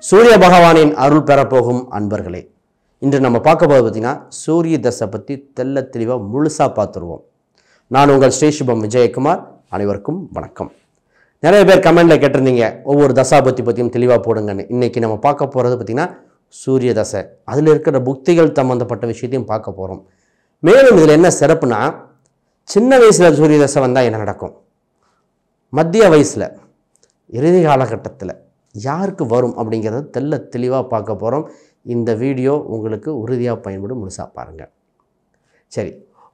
சூரிய பகவானின் அருள் பெறப்போகும் அன்பர்களே, இன்று நம்ம பார்க்க போகிறது பார்த்தீங்கன்னா சூரிய தசை பற்றி தெள்ள தெளிவாக முழுசாக பார்த்துருவோம். நான் உங்கள் ஸ்ரீ சுபம் விஜயகுமார். அனைவருக்கும் வணக்கம். நிறைய பேர் கமெண்டில் கேட்டிருந்தீங்க ஒவ்வொரு தசாபத்தி பற்றியும் தெளிவாக போடுங்கன்னு. இன்றைக்கி நம்ம பார்க்க போகிறது பார்த்திங்கன்னா சூரிய தசை, அதில் இருக்கிற புக்திகள் சம்மந்தப்பட்ட விஷயத்தையும் பார்க்க போகிறோம். மேலும் இதில் என்ன சிறப்புனா, சின்ன வயசில் சூரிய தசை வந்தால் என்ன நடக்கும், மத்திய வயசில், இறுதி காலகட்டத்தில் யாருக்கு வரும் அப்படிங்கிறத தெள்ள தெளிவாக பார்க்க போகிறோம். இந்த வீடியோ உங்களுக்கு உறுதியாக பயன்படும், முழுசாக பாருங்கள். சரி,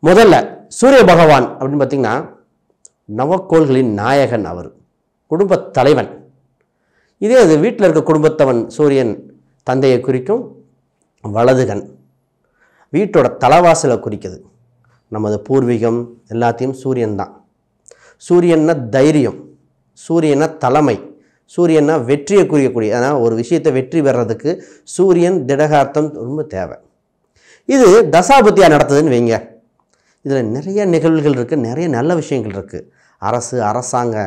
முதல்ல சூரிய பகவான் அப்படின்னு பார்த்திங்கன்னா நவக்கோள்களின் நாயகன், அவர் குடும்பத் தலைவன். இதே அது வீட்டில் இருக்க குடும்பத்தவன் சூரியன் தந்தையை குறிக்கும், வலதுகன் வீட்டோட தலைவாசலை குறிக்குது. நமது பூர்வீகம் எல்லாத்தையும் சூரியன் தான். சூரியன்னா தைரியம், சூரியனா தலைமை, சூரியனா வெற்றியை குறிக்கக்கூடிய, அதனால் ஒரு விஷயத்தை வெற்றி பெறதுக்கு சூரியன் திடகார்த்தம் ரொம்ப தேவை. இது தசாபத்தியாக நடத்துதுன்னு வைங்க. இதில் நிறைய நிகழ்வுகள் இருக்குது, நிறைய நல்ல விஷயங்கள் இருக்குது. அரசு, அரசாங்க,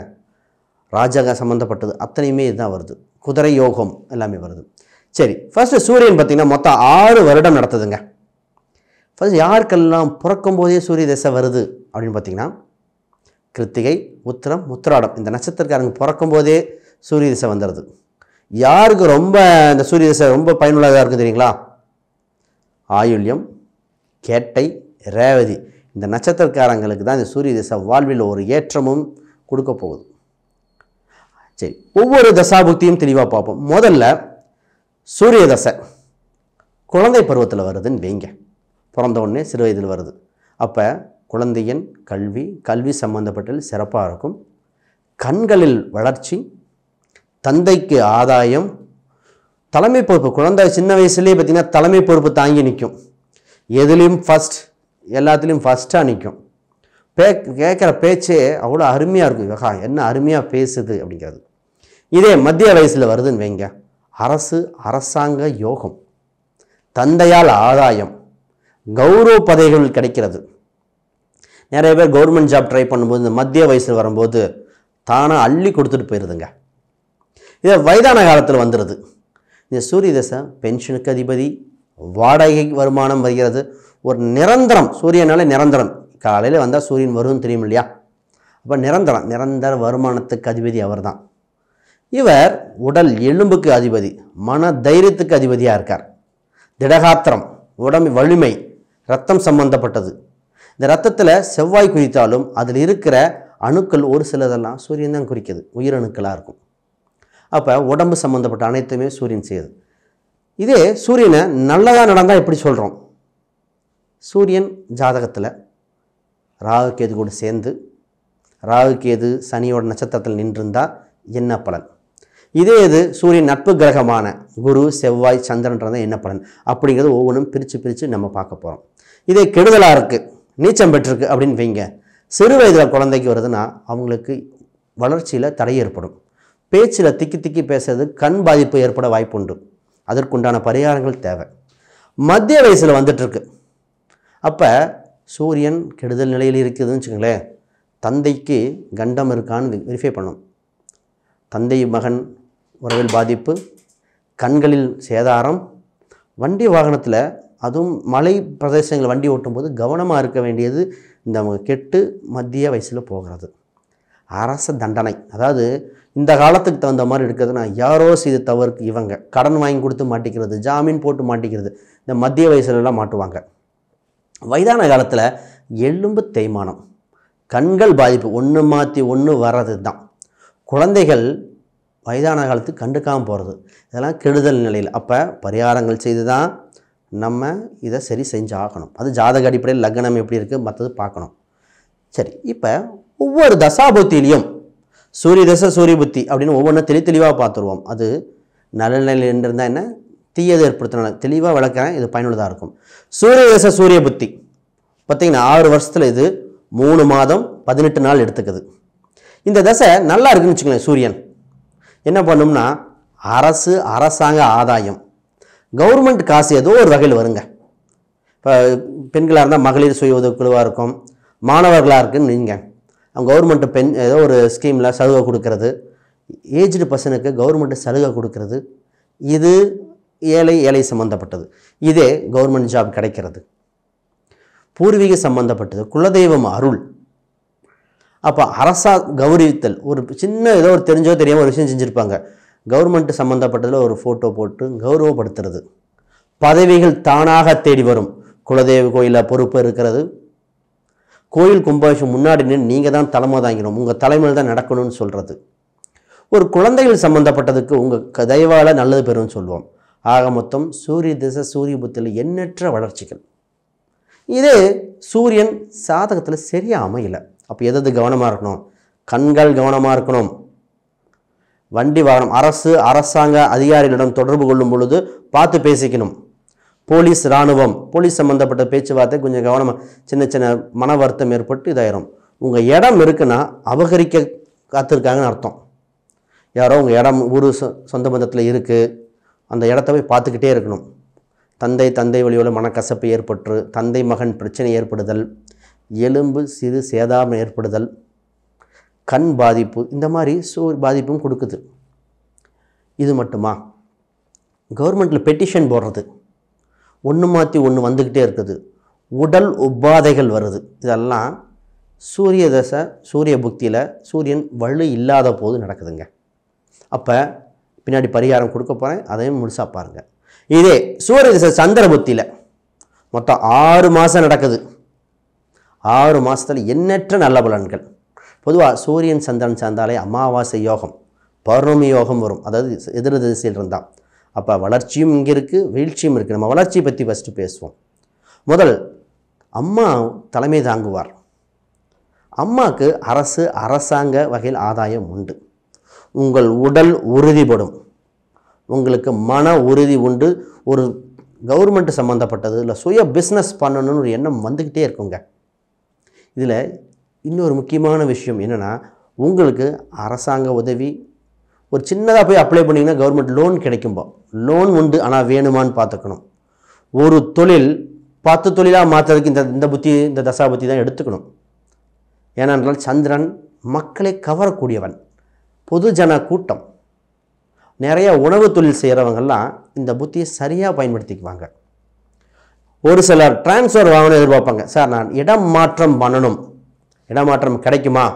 ராஜாங்க சம்மந்தப்பட்டது அத்தனையுமே இதுதான் வருது. குதிரை யோகம் எல்லாமே வருது. சரி, ஃபர்ஸ்ட்டு சூரியன் பார்த்திங்கன்னா மொத்தம் 6 வருடம் நடத்துதுங்க. ஃபர்ஸ்ட் யாருக்கெல்லாம் பிறக்கும் போதே சூரிய தசை வருது அப்படின்னு பார்த்திங்கன்னா, கிருத்திகை, உத்திரம், உத்திராடம் இந்த நட்சத்திரக்காரங்க பிறக்கும் போதே சூரிய திசை வந்துடுது. யாருக்கு ரொம்ப இந்த சூரிய திசை ரொம்ப பயனுள்ளதாக இருக்குது தெரியுங்களா? ஆயுள்யம், கேட்டை, ரேவதி இந்த நட்சத்திரக்காரங்களுக்கு தான் இந்த சூரிய திசை வாழ்வில் ஒரு ஏற்றமும் கொடுக்க போகுது. சரி, ஒவ்வொரு தசாபுக்தியும் தெளிவாக பார்ப்போம். முதல்ல சூரிய தசை குழந்தை பருவத்தில் வருதுன்னு வைங்க. பிறந்த உடனே சிறு வயதில் வருது. அப்போ குழந்தையின் கல்வி சம்பந்தப்பட்டது சிறப்பாக இருக்கும். கண்களில் வளர்ச்சி, தந்தைக்கு ஆதாயம், தலைமை பொறுப்பு. குழந்தை சின்ன வயசுலேயே பார்த்திங்கன்னா தலைமை பொறுப்பு தாங்கி நிற்கும். எதுலேயும் ஃபஸ்ட், எல்லாத்துலேயும் ஃபஸ்ட்டாக நிற்கும். கேட்குற பேச்சே அவ்வளோ அருமையாக இருக்கும். என்ன அருமையாக பேசுது அப்படிங்கிறது. இதே மத்திய வயசில் வருதுன்னு வைங்க. அரசாங்க யோகம், தந்தையால் ஆதாயம், கௌரவ பதவிகள் கிடைக்கிறது. நிறைய பேர் கவர்மெண்ட் ஜாப் ட்ரை பண்ணும்போது இந்த மத்திய வயசில் வரும்போது தானாக அள்ளி கொடுத்துட்டு போயிடுதுங்க. இதை வயதான காலத்தில் வந்துடுது. இந்த சூரிய தசை பென்ஷனுக்கு அதிபதி, வாடகை வருமானம் வருகிறது. ஒரு நிரந்தரம், சூரியனால நிரந்தரம். காலையில் வந்தால் சூரியன் வரும்னு தெரியும் இல்லையா? அப்போ நிரந்தர வருமானத்துக்கு அதிபதி அவர் தான். இவர் உடல் எலும்புக்கு அதிபதி, மன தைரியத்துக்கு அதிபதியாக இருக்கார். திடகாத்திரம், உடம்பு வலிமை, ரத்தம் சம்பந்தப்பட்டது. இந்த ரத்தத்தில் செவ்வாய் குறித்தாலும் அதில் இருக்கிற அணுக்கள் ஒரு சிலதெல்லாம் சூரியன் தான் குறிக்குது, உயிரணுக்களாக இருக்கும். அப்போ உடம்பு சம்மந்தப்பட்ட அனைத்துமே சூரியன் செய்யுது. இதே சூரியனை நல்லதாக நடந்தால் எப்படி சொல்கிறோம்? சூரியன் ஜாதகத்தில் ராகு கேது கூட சேர்ந்து, ராகு கேது சனியோட நட்சத்திரத்தில் நின்றிருந்தால் என்ன பலன்? இதே இது சூரியன் நட்பு கிரகமான குரு, செவ்வாய், சந்திரன்றதான் என்ன பலன் அப்படிங்கிறது ஒவ்வொன்றும் பிரித்து நம்ம பார்க்க போகிறோம். இதே கெடுதலாக இருக்குது, நீச்சம் பெற்றிருக்கு அப்படின்னு வைங்க. சிறு வயதில் குழந்தைக்கு வருதுன்னா அவங்களுக்கு வளர்ச்சியில் தடை ஏற்படும். பேச்சில் திக்கி பேசுறது, கண் பாதிப்பு ஏற்பட வாய்ப்புண்டு. அதற்குண்டான பரிகாரங்கள் தேவை. மத்திய வயசில் வந்துட்டுருக்கு. அப்போ சூரியன் கெடுதல் நிலையில் இருக்குதுன்னு வச்சுக்கோங்களேன். தந்தைக்கு கண்டம் இருக்கான்னு வெரிஃபை பண்ணணும். தந்தை மகன் உறவில் பாதிப்பு, கண்களில் சேதாரம், வண்டி வாகனத்தில், அதுவும் மலை பிரதேசங்கள் வண்டி ஓட்டும்போது கவனமாக இருக்க வேண்டியது. இந்த கெட்டு மத்திய வயசில் போகிறது. அரச தண்டனை, அதாவது இந்த காலத்துக்கு தகுந்த மாதிரி இருக்கிறதுனா யாரோ செய்த தவறுக்கு இவங்க கடன் வாங்கி கொடுத்து மாட்டிக்கிறது, ஜாமீன் போட்டு மாட்டிக்கிறது. இந்த மத்திய வயசுலலாம் மாட்டுவாங்க. வயதான காலத்தில் எலும்பு தேய்மானம், கண்கள் பாதிப்பு, ஒன்று மாற்றி ஒன்று வர்றது தான். குழந்தைகள் வயதான காலத்துக்கு கண்டுக்காமல் போகிறது, இதெல்லாம் கெடுதல் நிலையில். அப்போ பரிகாரங்கள் செய்து தான் நம்ம இதை சரி செஞ்சு ஆகணும். அது ஜாதக அடிப்படையில் லக்னம் எப்படி இருக்குது மற்றது பார்க்கணும். சரி, இப்போ ஒவ்வொரு தசாபுத்திலையும் சூரிய தசை, சூரிய புத்தி அப்படின்னு ஒவ்வொன்றும் தெளிவாக பார்த்துருவோம். அது நல்ல நிலையில் இருந்தால் என்ன, தீயது ஏற்படுத்தினால தெளிவாக விளக்குறேன், இது பயனுள்ளதாக இருக்கும். சூரிய தசை, சூரிய புத்தி பார்த்திங்கன்னா 6 வருஷத்தில் இது 3 மாதம் 18 நாள் எடுத்துக்குது. இந்த தசை நல்லா இருக்குன்னு வச்சுக்கோங்களேன். சூரியன் என்ன பண்ணும்னா அரசாங்க ஆதாயம், கவர்மெண்ட் காசு ஏதோ ஒரு வகையில் வருங்க. இப்போ பெண்களாக இருந்தால் மகளிர் சுய உதவி குழுவாக இருக்கும், மாணவர்களாக இருக்குன்னு நீங்கள் அவங்க கவர்மெண்ட்டு ஏதோ ஒரு ஸ்கீமில் சலுகை கொடுக்கறது, ஏஜ்டு பர்சனுக்கு கவர்மெண்ட்டு சலுகை கொடுக்கறது, இது ஏழை சம்பந்தப்பட்டது. இதே கவர்மெண்ட் ஜாப் கிடைக்கிறது. பூர்வீக சம்பந்தப்பட்டது, குலதெய்வம் அருள். அப்போ அரசா கௌரவித்தல், ஒரு சின்ன ஏதோ ஒரு தெரிஞ்சோ தெரியாமல் ஒரு விஷயம் செஞ்சுருப்பாங்க, கவர்மெண்ட் சம்மந்தப்பட்டதில் ஒரு ஃபோட்டோ போட்டு கௌரவப்படுத்துறது. பதவிகள் தானாக தேடி வரும். குலதெய்வ கோயிலில் பொறுப்பு இருக்கிறது. கோயில் கும்பாபிஷேகம் முன்னாடி நின்று நீங்கள் தான் தலைமை தாங்கிடும், உங்கள் தலைமையில் தான் நடக்கணும்னு சொல்கிறது. ஒரு குழந்தைகள் சம்மந்தப்பட்டதுக்கு உங்கள் தயவால் நல்லது பெறும்னு சொல்லுவோம். ஆக மொத்தம் சூரிய திசை சூரிய புத்தியில் எண்ணற்ற வளர்ச்சிகள். இதே சூரியன் சாதகத்தில் சரியாக அமையலை. அப்போ எது கவனமாக இருக்கணும்? கண்கள் கவனமாக இருக்கணும். வண்டி வாகனம், அரசாங்க அதிகாரிகளிடம் தொடர்பு கொள்ளும் பொழுது பார்த்து பேசிக்கணும். போலீஸ் இராணுவம், போலீஸ் சம்மந்தப்பட்ட பேச்சுவார்த்தை கொஞ்சம் கவனமாக, சின்ன மன வருத்தம் ஏற்பட்டு இதாயிரும். உங்கள் இடம் இருக்குன்னா அபகரிக்க காத்திருக்காங்கன்னு அர்த்தம். யாரோ உங்கள் இடம் ஊர் சொந்த பந்தத்தில் இருக்குது, அந்த இடத்த போய் பார்த்துக்கிட்டே இருக்கணும். தந்தை வழியோட மனக்கசப்பு ஏற்பட்டு தந்தை மகன் பிரச்சனை ஏற்படுதல், எலும்பு சிறு சேதாரம் ஏற்படுதல், கண் பாதிப்பு, இந்த மாதிரி பாதிப்பும் கொடுக்குது. இது மட்டுமா? கவர்மெண்ட்டில் பெட்டிஷன் போடுறது, ஒன்று மாற்றி ஒன்று வந்துக்கிட்டே இருக்குது. உடல் உபாதைகள் வருது. இதெல்லாம் சூரிய தசை சூரிய புக்தியில் சூரியன் வலு இல்லாத போது நடக்குதுங்க. அப்போ பின்னாடி பரிகாரம் கொடுக்க போகிறேன், அதையும் முழுசாக பாருங்கள். இதே சூரிய திசை சந்திர புத்தியில் மொத்தம் 6 மாதம் நடக்குது. 6 மாதத்தில் எண்ணற்ற நல்ல பலன்கள். பொதுவாக சூரியன் சந்திரன் சேர்ந்தாலே அமாவாசை யோகம், பௌர்ணமி யோகம் வரும். அதாவது எதிர் திசையில் இருந்தால் அப்போ வளர்ச்சியும் இங்கே இருக்குது, வீழ்ச்சியும் இருக்குது. நம்ம வளர்ச்சியை பற்றி ஃபஸ்ட்டு பேசுவோம். முதல், அம்மா தலைமை தாங்குவார். அம்மாவுக்கு அரசாங்க வகையில் ஆதாயம் உண்டு. உங்கள் உடல் உறுதிப்படும், உங்களுக்கு மன உறுதி உண்டு. ஒரு கவர்மெண்ட் சம்மந்தப்பட்டது இல்லை சுய பிஸ்னஸ் பண்ணணும்னு ஒரு எண்ணம் வந்துக்கிட்டே இருக்குங்க. இதில் இன்னொரு முக்கியமான விஷயம் என்னென்னா, உங்களுக்கு அரசாங்க உதவி ஒரு சின்னதாக போய் அப்ளை பண்ணிங்கன்னா கவர்மெண்ட் லோன் கிடைக்கும்போ, லோன் உண்டு. ஆனால் வேணுமான்னு பார்த்துக்கணும். ஒரு தொழில் 10 தொழிலாக மாற்றுறதுக்கு இந்த புத்தி, இந்த தசா புத்தி தான் எடுத்துக்கணும். ஏனென்றால் சந்திரன் மக்களை கவரக்கூடியவன், பொதுஜன கூட்டம். நிறைய உணவு தொழில் செய்கிறவங்கெல்லாம் இந்த புத்தியை சரியாக பயன்படுத்திக்குவாங்க. ஒரு சிலர் டிரான்ஸ்ஃபர் வாங்கணும்னு எதிர்பார்ப்பாங்க. சார் நான் இடம் மாற்றம் பண்ணணும், இடமாற்றம் கிடைக்குமா?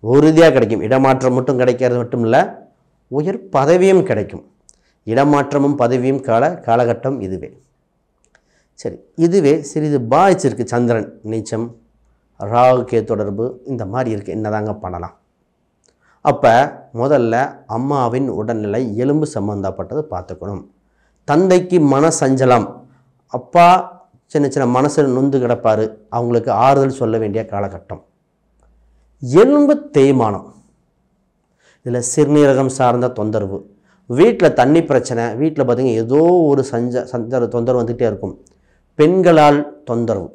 உறுதியாக கிடைக்கும். இடமாற்றம் மட்டும் கிடைக்கிறது மட்டும் இல்லை, உயர் பதவியும் கிடைக்கும். இடமாற்றமும் பதவியும் காலகட்டம் இதுவே. சரி, இதுவே சிறிது பாதிச்சிருக்கு. சந்திரன் நீச்சம், ராகுக்கே தொடர்பு, இந்த மாதிரி இருக்குது. என்னதாங்க பண்ணலாம்? அப்போ முதல்ல அம்மாவின் உடல்நிலை எலும்பு சம்பந்தப்பட்டது பார்த்துக்கணும். தந்தைக்கு மன சஞ்சலம், அப்பா சின்ன மனசில் நொந்து கிடப்பார், அவங்களுக்கு ஆறுதல் சொல்ல வேண்டிய காலகட்டம். எலும்பு தேய்மானம், இதில் சிறுநீரகம் சார்ந்த தொந்தரவு, வீட்டில் தண்ணி பிரச்சனை, வீட்டில் பார்த்திங்கன்னா ஏதோ ஒரு தொந்தரவு வந்துகிட்டே இருக்கும். பெண்களால் தொந்தரவு,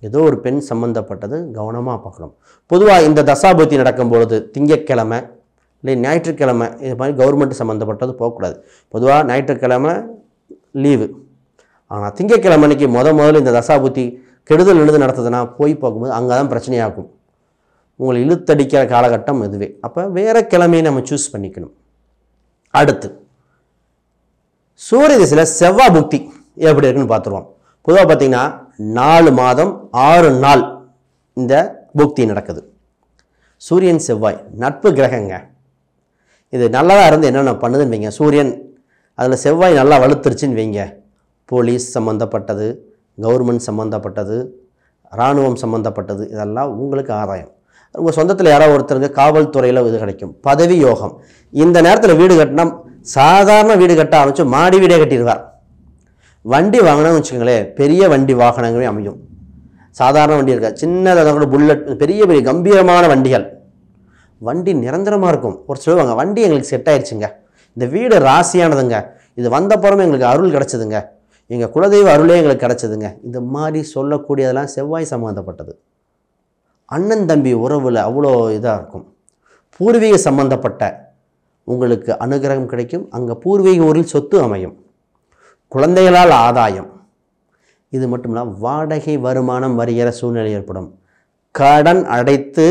ஏதோ ஒரு பெண் சம்மந்தப்பட்டது, கவனமாக பார்க்கணும். பொதுவாக இந்த தசாபுத்தி நடக்கும்பொழுது திங்கட்கிழமை இல்லை ஞாயிற்றுக்கிழமை இது மாதிரி கவர்மெண்ட் சம்மந்தப்பட்டது போகக்கூடாது. பொதுவாக ஞாயிற்றுக்கிழமை லீவு. ஆனால் திங்கட்கிழமை அன்றைக்கி முதல்ல இந்த தசாபுத்தி கெடுதல் நடத்துதுன்னா போய் பார்க்கும்போது அங்கே தான் பிரச்சனையாகும். உங்களை இழுத்தடிக்கிற காலகட்டம் இதுவே. அப்போ வேறு கிழமையை நம்ம சூஸ் பண்ணிக்கணும். அடுத்து சூரிய திசையில் செவ்வாய் புக்தி எப்படி இருக்குன்னு பார்த்துருவோம். பொதுவாக பார்த்திங்கன்னா 4 மாதம் 6 நாள் இந்த புக்தி நடக்குது. சூரியன் செவ்வாய் நட்பு கிரகங்க. இது நல்லதாக இருந்து என்னென்ன பண்ணுதுன்னு வைங்க. சூரியன் அதில் செவ்வாய் நல்லா வலுத்துருச்சுன்னு வைங்க, போலீஸ் சம்மந்தப்பட்டது, கவர்மெண்ட் சம்மந்தப்பட்டது, இராணுவம் சம்மந்தப்பட்டது, இதெல்லாம் உங்களுக்கு ஆதாயம். உங்கள் சொந்தத்தில் யாராவது ஒருத்தருக்கு காவல்துறையில் இது கிடைக்கும். பதவி யோகம். இந்த நேரத்தில் வீடு கட்டினா சாதாரண வீடு கட்ட ஆரம்பித்து மாடி வீடே கட்டிடுவார். வண்டி வாங்கினோன்னு வச்சுக்கோங்களேன், பெரிய வண்டி வாகனங்களே அமையும். சாதாரண வண்டி இருக்கா, சின்னதாக கூட புல்லட், பெரிய கம்பீரமான வண்டிகள். வண்டி நிரந்தரமாக இருக்கும். ஒரு சொல்லுவாங்க, வண்டி எங்களுக்கு செட் ஆயிடுச்சுங்க, இந்த வீடு ராசியானதுங்க, இது வந்தப்புறமே எங்களுக்கு அருள் கிடச்சிதுங்க, எங்கள் குலதெய்வ அருளே எங்களுக்கு கிடச்சிதுங்க. இந்த மாதிரி சொல்லக்கூடியதெல்லாம் செவ்வாய் சம்மந்தப்பட்டது. அண்ணன் தம்பி உறவில் அவ்வளோ இதாக இருக்கும். பூர்வீக சம்பந்தப்பட்ட உங்களுக்கு அனுகிரகம் கிடைக்கும். அங்கே பூர்வீக ஊரில் சொத்து அமையும். குழந்தைகளால் ஆதாயம். இது மட்டும் இல்லாமல் வாடகை வருமானம் வருகிற சூழ்நிலை ஏற்படும். கடன் அடைத்து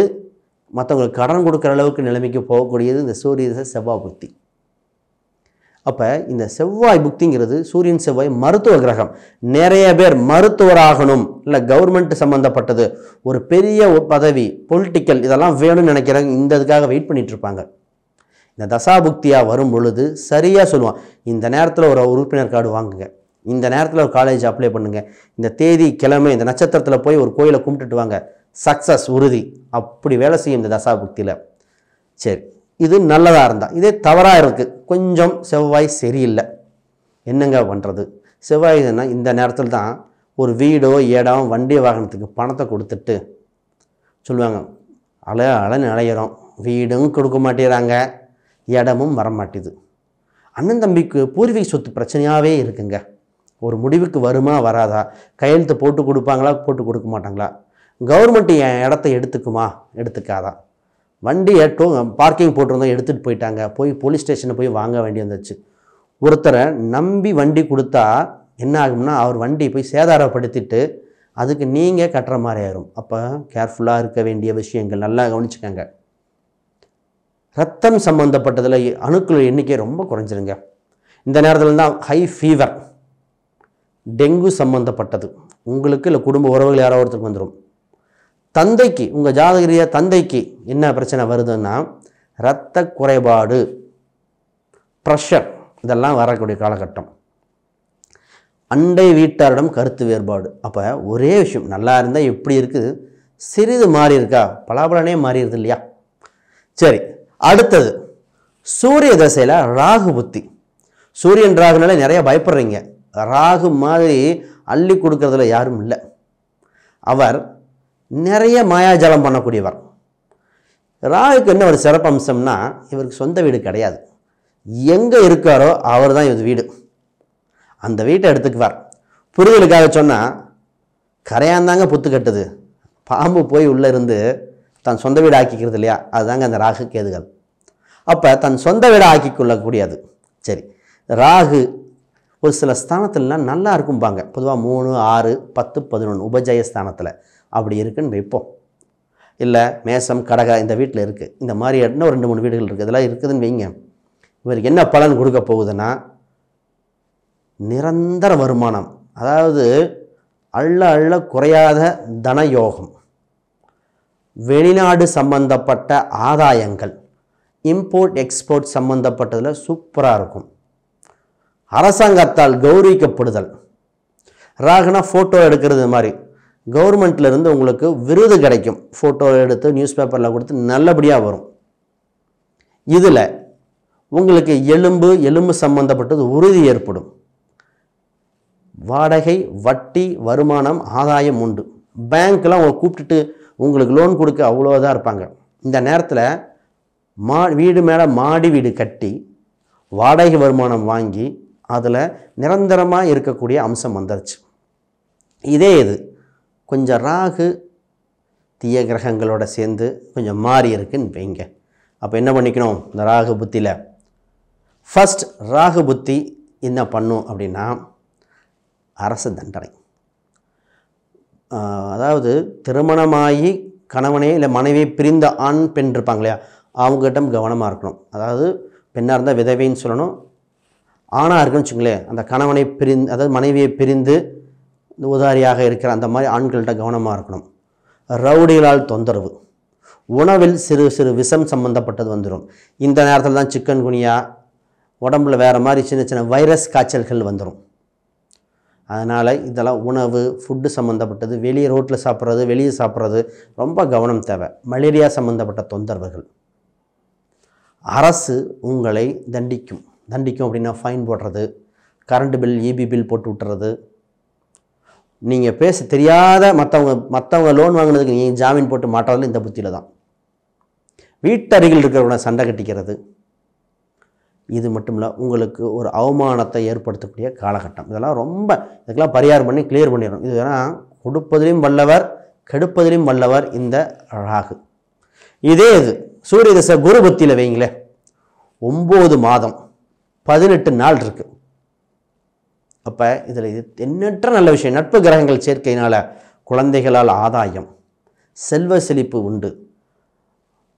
மற்றவங்களுக்கு கடன் கொடுக்குற அளவுக்கு நிலைமைக்கு போகக்கூடியது இந்த சூரிய திசை செவ்வாய் புக்தி. அப்போ இந்த செவ்வாய் புக்திங்கிறது சூரியன் செவ்வாய் மருத்துவ கிரகம். நிறைய பேர் மருத்துவராகணும், இல்லை கவர்மெண்ட் சம்மந்தப்பட்டது ஒரு பெரிய பதவி, பொலிட்டிக்கல் இதெல்லாம் வேணும்னு நினைக்கிறாங்க. இந்த இதுக்காக வெயிட் பண்ணிட்டு இருப்பாங்க. இந்த தசாபுக்தியாக வரும் பொழுது சரியாக சொல்லுவான், இந்த நேரத்தில் ஒரு உறுப்பினர் கார்டு வாங்குங்க, இந்த நேரத்தில் ஒரு காலேஜ் அப்ளை பண்ணுங்க, இந்த தேதி கிழமை இந்த நட்சத்திரத்தில் போய் ஒரு கோயிலை கும்பிட்டுட்டு வாங்க, சக்ஸஸ் உறுதி. அப்படி வேலை செய்யும் இந்த தசாபுக்தியில். சரி, இது நல்லதாக இருந்தால். இதே தவறாக இருக்குது, கொஞ்சம் செவ்வாய் சரியில்லை, என்னங்க பண்ணுறது? செவ்வாய் இதுன்னா இந்த நேரத்தில் தான் ஒரு வீடோ இடம் வண்டி வாகனத்துக்கு பணத்தை கொடுத்துட்டு சொல்லுவாங்க, அலைன்னு அலையிறோம், வீடும் கொடுக்க மாட்டேறாங்க, இடமும் வரமாட்டேது. அண்ணன் தம்பிக்கு பூர்வீக சொத்து பிரச்சனையாகவே இருக்குங்க. ஒரு முடிவுக்கு வருமா வராதா, கையெழுத்து போட்டு கொடுப்பாங்களா போட்டு கொடுக்க மாட்டாங்களா, கவர்மெண்ட் என் இடத்த எடுத்துக்குமா எடுத்துக்காதா, வண்டி பார்க்கிங் போட்டிருந்தோம் எடுத்துகிட்டு போயிட்டாங்க, போய் போலீஸ் ஸ்டேஷனை போய் வாங்க வேண்டி வந்துச்சு. ஒருத்தரை நம்பி வண்டி கொடுத்தா என்ன ஆகும்னா அவர் வண்டியை போய் சேதாரப்படுத்திட்டு அதுக்கு நீங்கள் கட்டுற மாதிரி ஆயிரும். அப்போ கேர்ஃபுல்லாக இருக்க வேண்டிய விஷயங்கள் நல்லா கவனிச்சுக்கோங்க. ரத்தம் சம்மந்தப்பட்டதில் அணுக்கள் எண்ணிக்கை ரொம்ப குறைஞ்சிருங்க. இந்த நேரத்தில் தான் ஹை ஃபீவர், டெங்கு சம்மந்தப்பட்டது உங்களுக்கு இல்லை குடும்ப உறவுகள் யாரோ ஒருத்தருக்கு வந்துடும். தந்தைக்கு உங்கள் ஜாதகரிய தந்தைக்கு என்ன பிரச்சனை வருதுன்னா இரத்த குறைபாடு, ப்ரெஷர் இதெல்லாம் வரக்கூடிய காலகட்டம். அண்டை வீட்டாரிடம் கருத்து வேறுபாடு. அப்போ ஒரே விஷயம் நல்லா இருந்தால் எப்படி இருக்குது, சிறிது மாறி இருக்கா, பலாபலனே மாறிடுது இல்லையா? சரி, அடுத்தது சூரிய தசையில் ராகு புத்தி. சூரியன் ராகுனால நிறைய பயப்படுறீங்க. ராகு மாதிரி அள்ளி கொடுக்கறதுல யாரும் இல்லை. அவர் நிறைய மாயாஜாலம் பண்ணக்கூடியவர். ராகுக்கு என்ன ஒரு சிறப்பு அம்சம்னா இவருக்கு சொந்த வீடு கிடையாது. எங்கே இருக்காரோ அவர் தான் இது வீடு, அந்த வீட்டை எடுத்துக்குவார். புரிதலுக்காக சொன்னால் கரையாந்தாங்க புத்து கட்டுது, பாம்பு போய் உள்ளே இருந்து தன் சொந்த வீடு ஆக்கிக்கிறது இல்லையா, அதுதாங்க அந்த ராகு கேதுகள். அப்போ தன் சொந்த வீடை ஆக்கி கொள்ளக்கூடியது. சரி, ராகு ஒரு சில ஸ்தானத்துலலாம் நல்லா இருக்கும்பாங்க. பொதுவாக 3, 6, 10, 11 உபஜய ஸ்தானத்தில் அப்படி இருக்குன்னு வைப்போம். இல்லை மேசம் கடக இந்த வீட்டில் இருக்குது, இந்த மாதிரி இன்னும் 2, 3 வீடுகள் இருக்குது, இதெல்லாம் இருக்குதுன்னு வைங்க. இவருக்கு என்ன பலன் கொடுக்க போகுதுன்னா நிரந்தர வருமானம், அதாவது அள்ள குறையாத தனயோகம், வெளிநாடு சம்பந்தப்பட்ட ஆதாயங்கள், இம்போர்ட் எக்ஸ்போர்ட் சம்பந்தப்பட்டதில் சூப்பராக இருக்கும். அரசாங்கத்தால் கௌரவிக்கப்படுதல். ராகுனா ஃபோட்டோ எடுக்கிறது மாதிரி கவர்மெண்ட்லேருந்து உங்களுக்கு விருது கிடைக்கும், ஃபோட்டோ எடுத்து நியூஸ் பேப்பரில் கொடுத்து நல்லபடியாக வரும். இதில் உங்களுக்கு எலும்பு சம்பந்தப்பட்டது உறுதி ஏற்படும். வாடகை, வட்டி, வருமானம், ஆதாயம் உண்டு. பேங்க்லாம் உங்களை கூப்பிட்டுட்டு உங்களுக்கு லோன் கொடுக்க அவ்வளோதான் இருப்பாங்க. இந்த நேரத்தில் வீடு மேலே மாடி வீடு கட்டி வாடகை வருமானம் வாங்கி அதில் நிரந்தரமாக இருக்கக்கூடிய அம்சம் வந்துருச்சு. இதே இது கொஞ்சம் ராகு தீய கிரகங்களோட சேர்ந்து கொஞ்சம் மாறி இருக்குன்னு வைங்க. அப்போ என்ன பண்ணிக்கணும், இந்த ராகு புத்தியில் ஃபஸ்ட் ராகு புத்தி என்ன பண்ணும் அப்படின்னா அரசு தண்டனை. அதாவது திருமணமாகி கணவனே இல்லை மனைவியை பிரிந்த ஆண் பெண் இருப்பாங்க இல்லையா, அவங்ககிட்ட கவனமாக இருக்கணும். அதாவது பெண்ணாக இருந்தால் விதவைன்னு சொல்லணும், ஆணாக இருக்குன்னு வச்சுங்களேன் அந்த கணவனை அதாவது மனைவியை பிரிந்து உதாரியாக இருக்கிற அந்த மாதிரி ஆண்கள்கிட்ட கவனமாக இருக்கணும். ரவுடிகளால் தொந்தரவு, உணவில் சிறு சிறு விஷம் சம்மந்தப்பட்டது வந்துடும். இந்த நேரத்தில் தான் சிக்கன் குனியா, உடம்புல வேறு மாதிரி சின்ன சின்ன வைரஸ் காய்ச்சல்கள் வந்துடும். அதனால் இதெல்லாம் உணவு ஃபுட்டு சம்மந்தப்பட்டது, வெளியே ரோட்டில் சாப்பிட்றது, வெளியே சாப்பிட்றது ரொம்ப கவனம் தேவை. மலேரியா சம்மந்தப்பட்ட தொந்தரவுகள். அரசு உங்களை தண்டிக்கும் அப்படின்னா ஃபைன் போடுறது, கரண்ட் பில், இபி பில் போட்டு விட்டுறது. நீங்கள் பேச தெரியாத மற்றவங்க லோன் வாங்கினதுக்கு நீங்கள் ஜாமீன் போட்டு மாட்டாலும் இந்த புத்தியில் தான். வீட்டருகில் இருக்கிறவங்க சண்டை கட்டிக்கிறது. இது மட்டும் இல்லை, உங்களுக்கு ஒரு அவமானத்தை ஏற்படுத்தக்கூடிய காலகட்டம். இதுக்கெல்லாம் பரிகாரம் பண்ணி கிளியர் பண்ணிடணும். இதெல்லாம் கொடுப்பதிலும் வல்லவர், கெடுப்பதிலும் வல்லவர் இந்த ராகு. இதே இது சூரிய தசை குரு புத்தியில் வைங்களேன், 9 மாதம் 18 நாள் இருக்குது. அப்போ இதில் இது எண்ணற்ற நல்ல விஷயம். நட்பு கிரகங்கள் சேர்க்கையினால் குழந்தைகளால் ஆதாயம், செல்வ செழிப்பு உண்டு.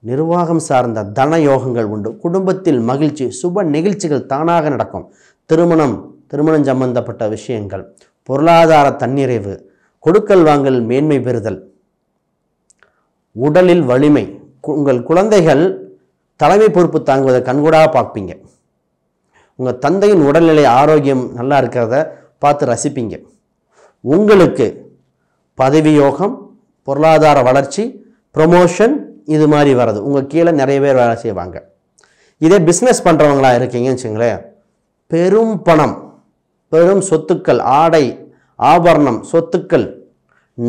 நிர்வாகம் சார்ந்த தன யோகங்கள் உண்டு. குடும்பத்தில் மகிழ்ச்சி, சுப நிகழ்ச்சிகள் தானாக நடக்கும். திருமணம் சம்பந்தப்பட்ட விஷயங்கள், பொருளாதார தன்னிறைவு, கொடுக்கல் வாங்கல் மேன்மை பெறுதல், உடலில் வலிமை. உங்கள் குழந்தைகள் தலைமை பொறுப்பு தாங்குவதை கண்கூடாக பார்ப்பீங்க. உங்கள் தந்தையின் உடல்நிலை ஆரோக்கியம் நல்லா இருக்கிறத பார்த்து ரசிப்பீங்க. உங்களுக்கு பதவி யோகம், பொருளாதார வளர்ச்சி, ப்ரொமோஷன் இது மாதிரி வர்றது. உங்கள் கீழே நிறைய பேர் வேலை செய்வாங்க. இதே பிஸ்னஸ் பண்ணுறவங்களா இருக்கீங்கன்னு வச்சுங்களேன், பெரும் பணம், பெரும் சொத்துக்கள், ஆடை ஆபரணம், சொத்துக்கள்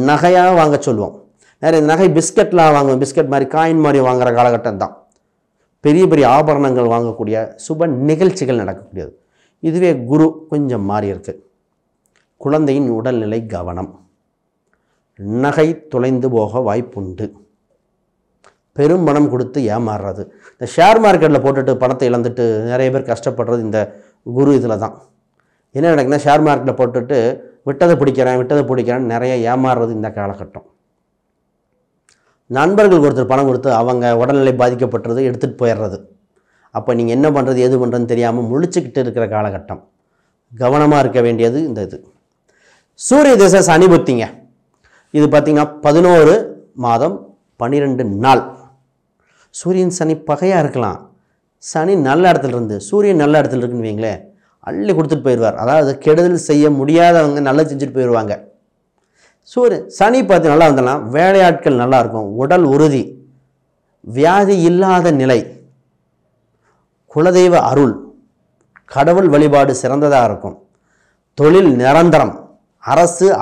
நகையாக வாங்க சொல்லுவோம். நிறைய நகை பிஸ்கட்லாம் வாங்குவோம், பிஸ்கட் மாதிரி காயின் மாதிரி வாங்குகிற காலகட்டம் தான். பெரிய பெரிய ஆபரணங்கள் வாங்கக்கூடிய சுப நிகழ்ச்சிகள் நடக்கக்கூடியது. இதுவே குரு கொஞ்சம் மாறி இருக்கு. குழந்தையின் உடல்நிலை கவனம், நகை தொலைந்து போக வாய்ப்புண்டு, பெரும் பணம் கொடுத்து ஏமாறுறது. இந்த ஷேர் மார்க்கெட்டில் போட்டுட்டு பணத்தை இழந்துட்டு நிறைய பேர் கஷ்டப்படுறது இந்த குரு இதில் தான். என்ன நடக்குன்னா, ஷேர் மார்க்கெட்டில் போட்டுட்டு விட்டதை பிடிக்கிறேன் நிறைய ஏமாறுறது இந்த காலகட்டம். நண்பர்களுக்கு ஒருத்தர் பணம் கொடுத்து அவங்க உடல்நிலை பாதிக்கப்பட்டுறது எடுத்துகிட்டு போயிடுறது. அப்போ நீங்கள் என்ன பண்ணுறது எது பண்ணுறதுன்னு தெரியாமல் முழிச்சுக்கிட்டு இருக்கிற காலகட்டம். கவனமாக இருக்க வேண்டியது இந்த இது. சூரிய திசை சனி புத்திங்க. இது பார்த்திங்கன்னா 11 மாதம் 12 நாள். சூரியன் சனி பகையாக இருக்கலாம். சனி நல்ல இடத்துல இருந்து, சூரியன் நல்ல இடத்துல இருக்குன்னு வைங்களேன், அள்ளி கொடுத்துட்டு போயிடுவார். அதாவது கெடுதல் செய்ய முடியாதவங்க நல்லா செஞ்சுட்டு போயிடுவாங்க. சனி பார்த்து நல்லா வந்தலாம், வேலையாட்கள் நல்லா இருக்கும், உடல் உறுதி, வியாதி இல்லாத நிலை, குலதெய்வ அருள், கடவுள் வழிபாடு சிறந்ததாக இருக்கும், தொழில் நிரந்தரம்,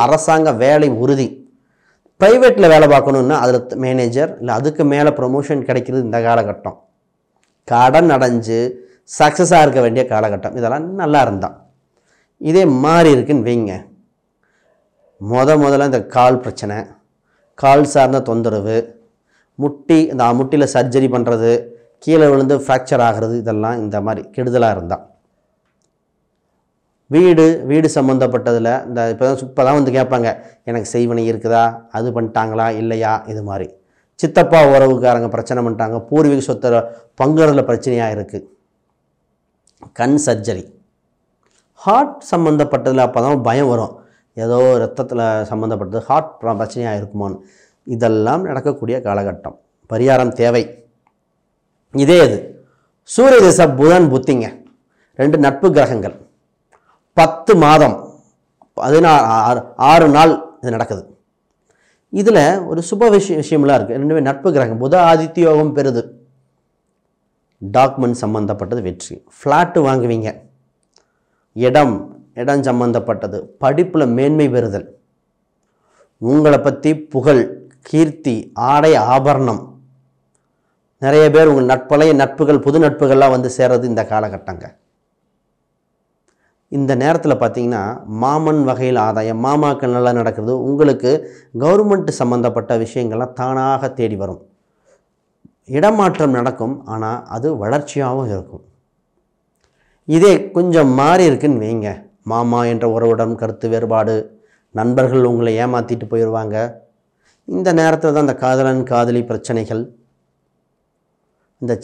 அரசாங்க வேலை உறுதி. ப்ரைவேட்டில் வேலை பார்க்கணுன்னா அதில் மேனேஜர் இல்லை அதுக்கு மேலே ப்ரொமோஷன் கிடைக்கிறது இந்த காலகட்டம். கடன் அடைஞ்சு சக்ஸஸாக இருக்க வேண்டிய காலகட்டம். இதெல்லாம் நல்லா இருந்தால். இதே மாறி இருக்குன்னு வைங்க, முதல்ல இந்த கால் பிரச்சனை, கால் சார்ந்த தொந்தரவு, இந்த முட்டியில் சர்ஜரி பண்ணுறது, கீழே விழுந்து ஃப்ராக்சர் ஆகிறது, இதெல்லாம் இந்த மாதிரி கெடுதலாக இருந்தால். வீடு சம்மந்தப்பட்டதில் இந்த இப்போ தான் வந்து கேட்பாங்க, எனக்கு செய்வனை இருக்குதா, அது பண்ணிட்டாங்களா இல்லையா, இது மாதிரி. சித்தப்பா உறவுக்காரங்க பிரச்சனை பண்ணிட்டாங்க, பூர்வீக சொத்தை பங்குறதுல பிரச்சனையாக இருக்குது. கண் சர்ஜரி, ஹார்ட் சம்மந்தப்பட்டதில் அப்போ தான் பயம் வரும், ஏதோ ரத்தத்தில் சம்மந்தப்பட்டது ஹார்ட் பிரச்சனையாக இருக்குமோன்னு. இதெல்லாம் நடக்கக்கூடிய காலகட்டம். பரிகாரம் தேவை. இதே இது சூரிய திசை புதன் புத்திங்க, 2 நட்பு கிரகங்கள், 10 மாதம் 6 நாள் இது நடக்குது. இதில் ஒரு சுப விஷயம்லாம் இருக்குது. 2 நட்பு கிரகம். புத ஆதித்ய யோகம் பெறுது. டாக்குமெண்ட் சம்மந்தப்பட்டது வெற்றி. ஃப்ளாட்டு வாங்குவீங்க. இடம் சம்பந்தப்பட்டது, படிப்பில் மேன்மை பெறுதல், உங்களை பற்றி புகழ், கீர்த்தி, ஆடை ஆபரணம். நிறைய பேர் உங்கள் பழைய நட்புகள், புது நட்புகள்லாம் வந்து சேர்றது இந்த காலகட்டங்க. இந்த நேரத்தில் பார்த்தீங்கன்னா மாமன் வகையில் ஆதாயம், மாமாக்கள் நல்லா நடக்கிறது. உங்களுக்கு கவர்மெண்ட் சம்மந்தப்பட்ட விஷயங்கள்லாம் தானாக தேடி வரும். இடமாற்றம் நடக்கும், ஆனால் அது வளர்ச்சியாகவும் இருக்கும். இதே கொஞ்சம் மாறி இருக்குன்னு வைங்க, மாமா என்ற உறவுடன் கருத்து வேறுபாடு, நண்பர்கள் உங்களை ஏமாற்றிட்டு போயிடுவாங்க. இந்த நேரத்தில் தான் இந்த காதலன் காதலி பிரச்சனைகள், இந்த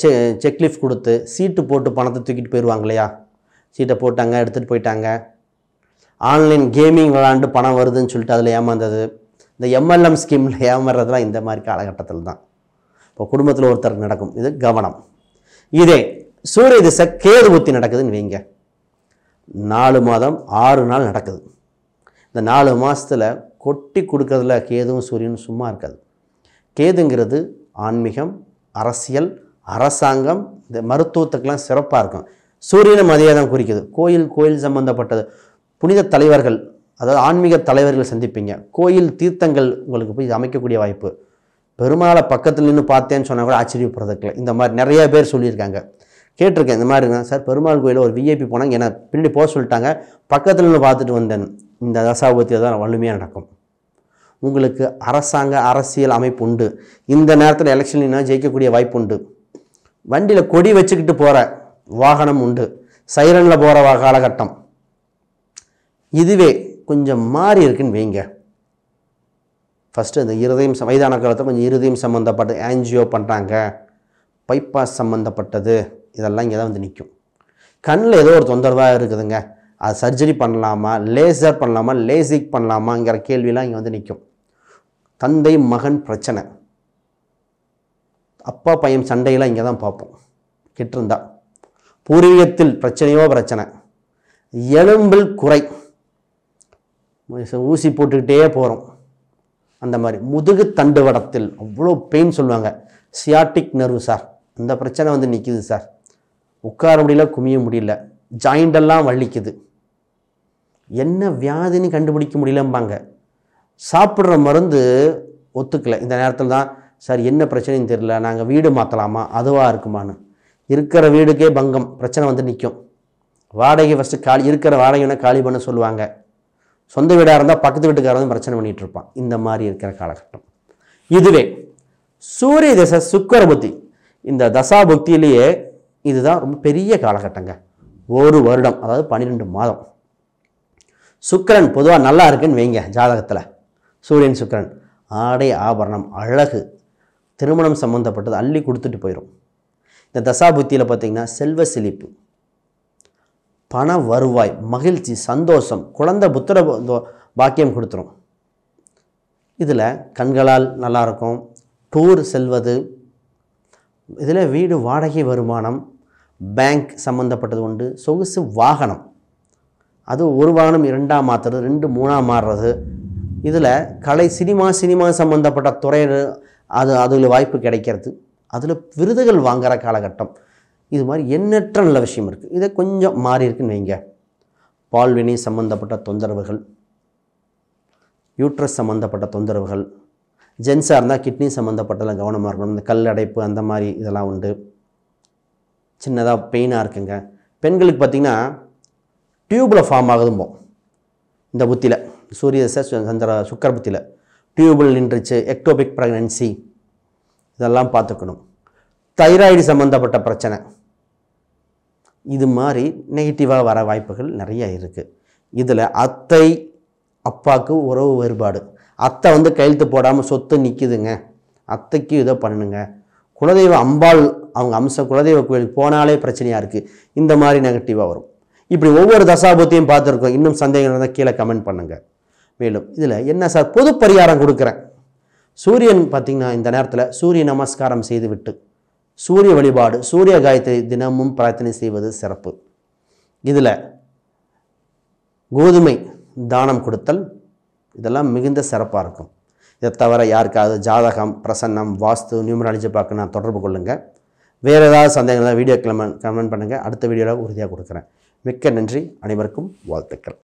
செக்லிஃப்ட் கொடுத்து சீட்டு போட்டு பணத்தை தூக்கிட்டு போயிடுவாங்க இல்லையா, சீட்டை போட்டாங்க எடுத்துகிட்டு போயிட்டாங்க. ஆன்லைன் கேமிங் விளாண்டு பணம் வருதுன்னு சொல்லிட்டு அதில் ஏமாந்தது, இந்த MLM ஸ்கீமில் ஏமாறுறதுலாம் இந்த மாதிரி காலகட்டத்தில் தான். இப்போ குடும்பத்தில் ஒருத்தருக்கு நடக்கும். இது கவனம். இதே சூரிய திசை கேது புத்தி நடக்குதுன்னு வைங்க, 4 மாதம் 6 நாள் நடக்குது. இந்த 4 மாதத்தில் கொட்டி கொடுக்கறதுல கேதுவும் சூரியனும் சும்மா இருக்காது. கேதுங்கிறது ஆன்மீகம், அரசியல், அரசாங்கம், இந்த மருத்துவத்துக்கெல்லாம் சிறப்பாக இருக்கும். சூரியனும் அதே தான் குறிக்குது. கோயில் சம்பந்தப்பட்டது, புனித தலைவர்கள், அதாவது ஆன்மீக தலைவர்கள் சந்திப்பீங்க. கோயில் தீர்த்தங்கள் உங்களுக்கு போய் அமைக்கக்கூடிய வாய்ப்பு. பெருமாளை பக்கத்தில் நின்று பார்த்தேன்னு சொன்னால் கூட ஆச்சரியப்படுறதுக்குல இந்த மாதிரி நிறைய பேர் சொல்லியிருக்காங்க, கேட்டிருக்கேன். இந்த மாதிரி சார் பெருமாள் கோயிலில் ஒரு VIP போனாங்க, என்னை பின்னாடி போக சொல்லிட்டாங்க, பக்கத்தில் நின்று பார்த்துட்டு வந்தேன். இந்த தசாபத்தியில் தான் வலிமையாக நடக்கும். உங்களுக்கு அரசாங்க அரசியல் அமைப்பு உண்டு. இந்த நேரத்தில் எலெக்ஷன் ஜெயிக்கக்கூடிய வாய்ப்பு உண்டு. வண்டியில் கொடி வச்சுக்கிட்டு போகிற வாகனம் உண்டு. சைரனில் போகிற காலகட்டம். இதுவே கொஞ்சம் மாறி இருக்குன்னு வைங்க. ஃபஸ்ட்டு இந்த இருதயம் வயதான காலத்தில் கொஞ்சம் இருதயம் சம்மந்தப்பட்ட ஆன்ஜியோ பண்ணுறாங்க, பைபாஸ் சம்மந்தப்பட்டது இதெல்லாம் இங்கே தான் வந்து நிற்கும். கண்ணில் ஏதோ ஒரு தொந்தரவாக இருக்குதுங்க, அது சர்ஜரி பண்ணலாமா, லேசர் பண்ணலாமா, லேசிக் பண்ணலாமாங்கிற கேள்வியெலாம் இங்கே வந்து நிற்கும். தந்தை மகன் பிரச்சனை, அப்பா பையன் சண்டையெல்லாம் இங்கே தான் பார்ப்போம். கிட்டிருந்தா பூர்வீகத்தில் பிரச்சனையோ பிரச்சனை, எலும்பில் குறை, ஊசி போட்டுக்கிட்டே போகிறோம். அந்த மாதிரி முதுகு தண்டுவடத்தில் அவ்வளோ பெயின் சொல்லுவாங்க, சியாட்டிக் நர்வு சார், அந்த பிரச்சனை வந்து நிற்கிது சார், உட்கார முடியல, குமிய முடியல, ஜாயிண்டெல்லாம் வலிக்குது, என்ன வியாதின்னு கண்டுபிடிக்க முடியலம்பாங்க. சாப்பிட்ற மருந்து ஒத்துக்கலை. இந்த நேரத்தில் தான் சார் என்ன பிரச்சனைன்னு தெரியல, நாங்கள் வீடு மாற்றலாமா, அதுவாக இருக்குமான்னு. இருக்கிற வீடுக்கே பங்கம், பிரச்சனை வந்து நிற்கும். வாடகை ஃபஸ்ட்டு காலி, இருக்கிற வாடகைனா காலி பண்ண சொல்லுவாங்க. சொந்த வீடாக இருந்தால் பக்கத்து வீட்டுக்காரர் வந்து பிரச்சனை பண்ணிகிட்டு இருப்பான். இந்த மாதிரி இருக்கிற காலகட்டம். இதுவே சூரிய தசை சுக்கிர புத்தி, இந்த தசா புக்தியிலேயே இதுதான் ரொம்ப பெரிய காலகட்டங்க. ஒரு வருடம், அதாவது 12 மாதம். சுக்கிரன் பொதுவாக நல்லா இருக்குன்னு வைங்க ஜாதகத்தில், சூரியன் சுக்கிரன் ஆடை ஆபரணம் அழகு திருமணம் சம்மந்தப்பட்டது அள்ளி கொடுத்துட்டு போயிடும். இந்த தசா புத்தியில் பார்த்திங்கன்னா செல்வ செழிப்பு, பண வருவாய், மகிழ்ச்சி, சந்தோஷம், குழந்தை புத்திர பாக்கியம் கொடுத்துரும். இதில் கண்களால் நல்லாயிருக்கும், டூர் செல்வது, இதில் வீடு வாடகை வருமானம், பேங்க் சம்மந்தப்பட்டது உண்டு, சொகுசு வாகனம், அது ஒரு வாகனம் 2ஆக மாற்றுறது, 2 3ஆக மாறுறது. இதில் கலை சினிமா சம்மந்தப்பட்ட துறையில் அதில் வாய்ப்பு கிடைக்கிறது, அதில் விருதுகள் வாங்குகிற காலகட்டம். இது மாதிரி எண்ணற்ற நல்ல விஷயம் இருக்குது. இதை கொஞ்சம் மாறி இருக்குன்னு வைங்க. பால்வினை சம்மந்தப்பட்ட தொந்தரவுகள், யூட்ரஸ் சம்மந்தப்பட்ட தொந்தரவுகள், ஜென்ஸாக இருந்தால் கிட்னி சம்மந்தப்பட்டதெல்லாம் கவனமாக இருக்கணும். இந்த கல் அடைப்பு அந்த மாதிரி இதெல்லாம் உண்டு. சின்னதாக பெயினாக இருக்குங்க. பெண்களுக்கு பார்த்திங்கன்னா டியூப்பில் ஃபார்ம் ஆகுதும்போ இந்த புத்தியில், சூரிய சந்திர சுக்கர புத்தியில் டியூபில் நின்றுச்சு, எக்டோபிக் ப்ரெக்னன்சி இதெல்லாம் பார்த்துக்கணும். தைராய்டு சம்மந்தப்பட்ட பிரச்சனை, இது மாதிரி நெகட்டிவாக வர வாய்ப்புகள் நிறைய இருக்குது. இதில் அத்தை அப்பாவுக்கு உறவு வேறுபாடு, அத்தை வந்து கையெழுத்து போடாமல் சொத்து நிற்கிதுங்க, அத்தைக்கு இதை பண்ணுங்க. குலதெய்வ அம்பாள் அவங்க அம்சம் குலதெய்வ கோயிலுக்கு போனாலே பிரச்சனையாக இருக்குது. இந்த மாதிரி நெகட்டிவாக வரும். இப்படி ஒவ்வொரு தசாபுத்தியும் பார்த்துருக்கோம். இன்னும் சந்தேகம் இருந்தால் கீழே கமெண்ட் பண்ணுங்கள். மேலும் இதில் என்ன சார் பொது பரிகாரம் கொடுக்குறேன். சூரியன் பார்த்திங்கன்னா இந்த நேரத்தில் சூரிய நமஸ்காரம் செய்துவிட்டு சூரிய வழிபாடு, சூரிய காயத்ரி தினமும் பிரார்த்தனை செய்வது சிறப்பு. இதில் கோதுமை தானம் கொடுத்தல் இதெல்லாம் மிகுந்த சிறப்பாக இருக்கும். இதை தவிர யாருக்காவது ஜாதகம், பிரசன்னம், வாஸ்து, நியூமராலஜி பார்க்க நான் தொடர்பு கொள்ளுங்கள். வேறு ஏதாவது சந்தேகம் வீடியோ கமெண்ட் பண்ணுங்கள். அடுத்த வீடியோவில் உறுதியாக கொடுக்குறேன். மிக்க நன்றி. அனைவருக்கும் வாழ்த்துக்கள்.